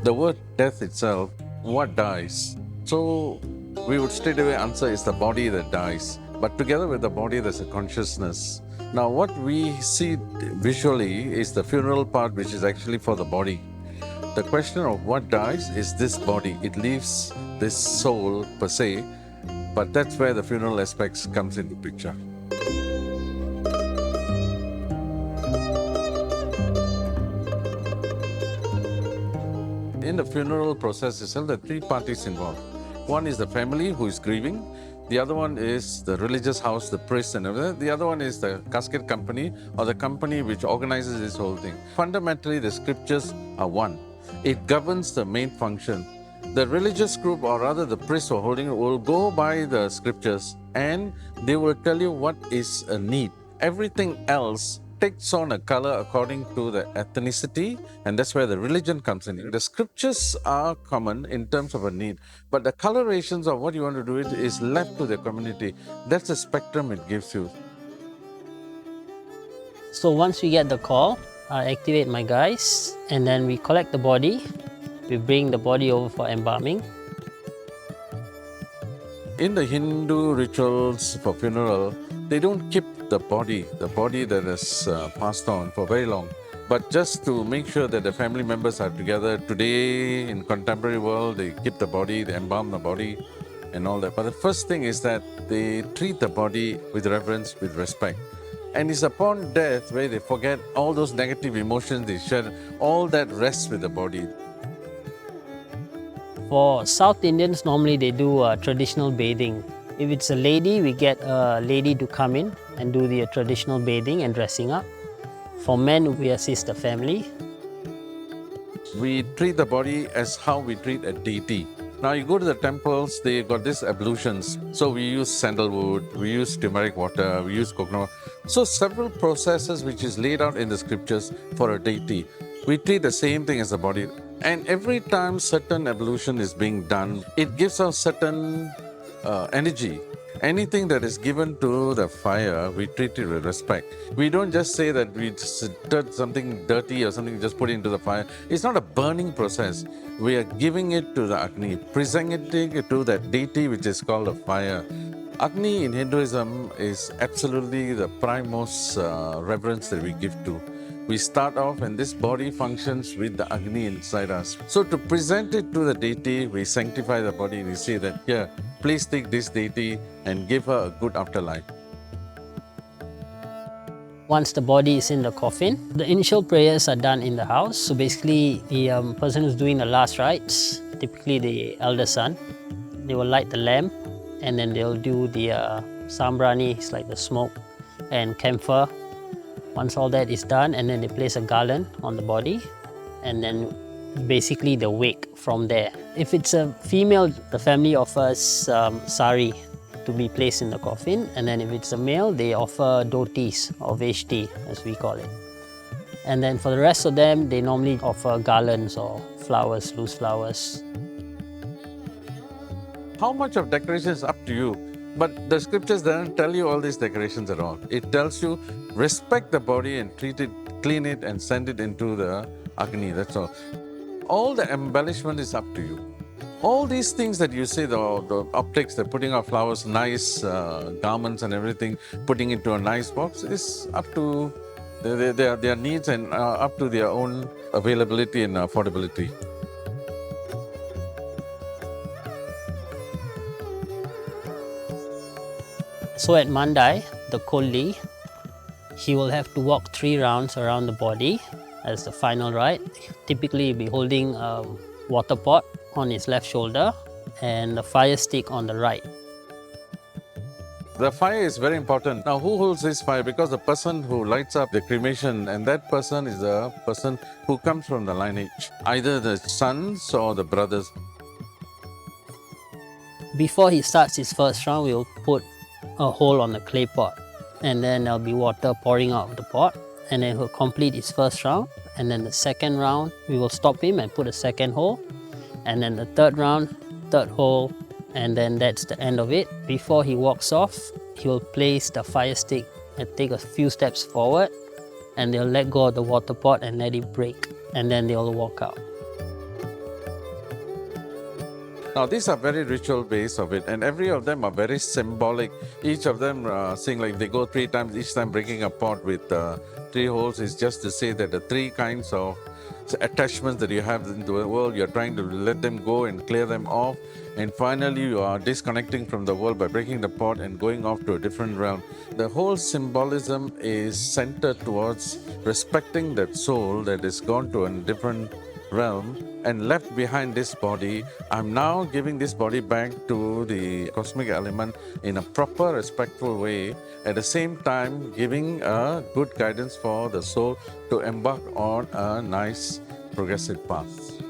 The word death itself, what dies? So we would straight away answer it's the body that dies. But together with the body, there's a consciousness. Now, what we see visually is the funeral part, which is actually for the body. The question of what dies is this body. It leaves this soul per se, but that's where the funeral aspects comes into picture. In the funeral process itself, there are three parties involved. One is the family who is grieving. The other one is the religious house, the priest and everything. The other one is the casket company or the company which organizes this whole thing. Fundamentally, the scriptures are one. It governs the main function. The religious group, or rather the priests who are holding it, will go by the scriptures and they will tell you what is a need. Everything else takes on a color according to the ethnicity, and that's where the religion comes in. The scriptures are common in terms of a need, but the colorations of what you want to do it is left to the community. That's the spectrum it gives you. So once we get the call, I activate my guys, and then we collect the body. We bring the body over for embalming. In the Hindu rituals for funeral, they don't keep the body that is passed on for very long. But just to make sure that the family members are together, today in contemporary world, they keep the body, they embalm the body and all that. But the first thing is that they treat the body with reverence, with respect. And it's upon death where they forget all those negative emotions they shed, all that rests with the body. For South Indians, normally they do traditional bathing. If it's a lady, we get a lady to come in and do the traditional bathing and dressing up. For men, we assist the family. We treat the body as how we treat a deity. Now you go to the temples, they got these ablutions. So we use sandalwood, we use turmeric water, we use coconut. So several processes which is laid out in the scriptures for a deity. We treat the same thing as the body. And every time certain ablution is being done, it gives us certain energy. Anything that is given to the fire, we treat it with respect. We don't just say that we did something dirty or something, just put it into the fire. It's not a burning process. We are giving it to the Agni, presenting it to that deity which is called a fire. Agni in Hinduism is absolutely the primemost reverence that we give to. We start off and this body functions with the Agni inside us. So to present it to the deity, we sanctify the body and we say that, here, please take this deity and give her a good afterlife. Once the body is in the coffin, the initial prayers are done in the house. So basically, the person who's doing the last rites, typically the eldest son, they will light the lamp and then they'll do the sambrani, it's like the smoke, and camphor. Once all that is done, and then they place a garland on the body, and then basically the wake from there. If it's a female, the family offers sari to be placed in the coffin, and then if it's a male, they offer dhotis or veshti, as we call it. And then for the rest of them, they normally offer garlands or flowers, loose flowers. How much of decoration is up to you? But the scriptures don't tell you all these decorations at all. It tells you respect the body and treat it, clean it and send it into the Agni, that's all. All the embellishment is up to you. All these things that you say, the optics, they're putting out flowers, nice garments and everything, putting it into a nice box is up to their needs and up to their own availability and affordability. So at Mandai, the Kolli, he will have to walk 3 rounds around the body as the final rite. Typically, he'll be holding a water pot on his left shoulder and a fire stick on the right. The fire is very important. Now, who holds this fire? Because the person who lights up the cremation, and that person is the person who comes from the lineage, either the sons or the brothers. Before he starts his first round, we'll put a hole on the clay pot, and then there'll be water pouring out of the pot, and then he'll complete his first round, and then the second round we will stop him and put a second hole, and then the third round, third hole, and then that's the end of it. Before he walks off, he will place the fire stick and take a few steps forward, and they'll let go of the water pot and let it break, and then they'll walk out. Now, these are very ritual based of it, and every of them are very symbolic. Each of them saying like they go 3 times, each time breaking a pot with 3 holes is just to say that the 3 kinds of attachments that you have in the world, you're trying to let them go and clear them off. And finally, you are disconnecting from the world by breaking the pot and going off to a different realm. The whole symbolism is centered towards respecting that soul that is gone to a different realm and left behind this body. I'm now giving this body back to the cosmic element in a proper, respectful way, at the same time giving a good guidance for the soul to embark on a nice progressive path.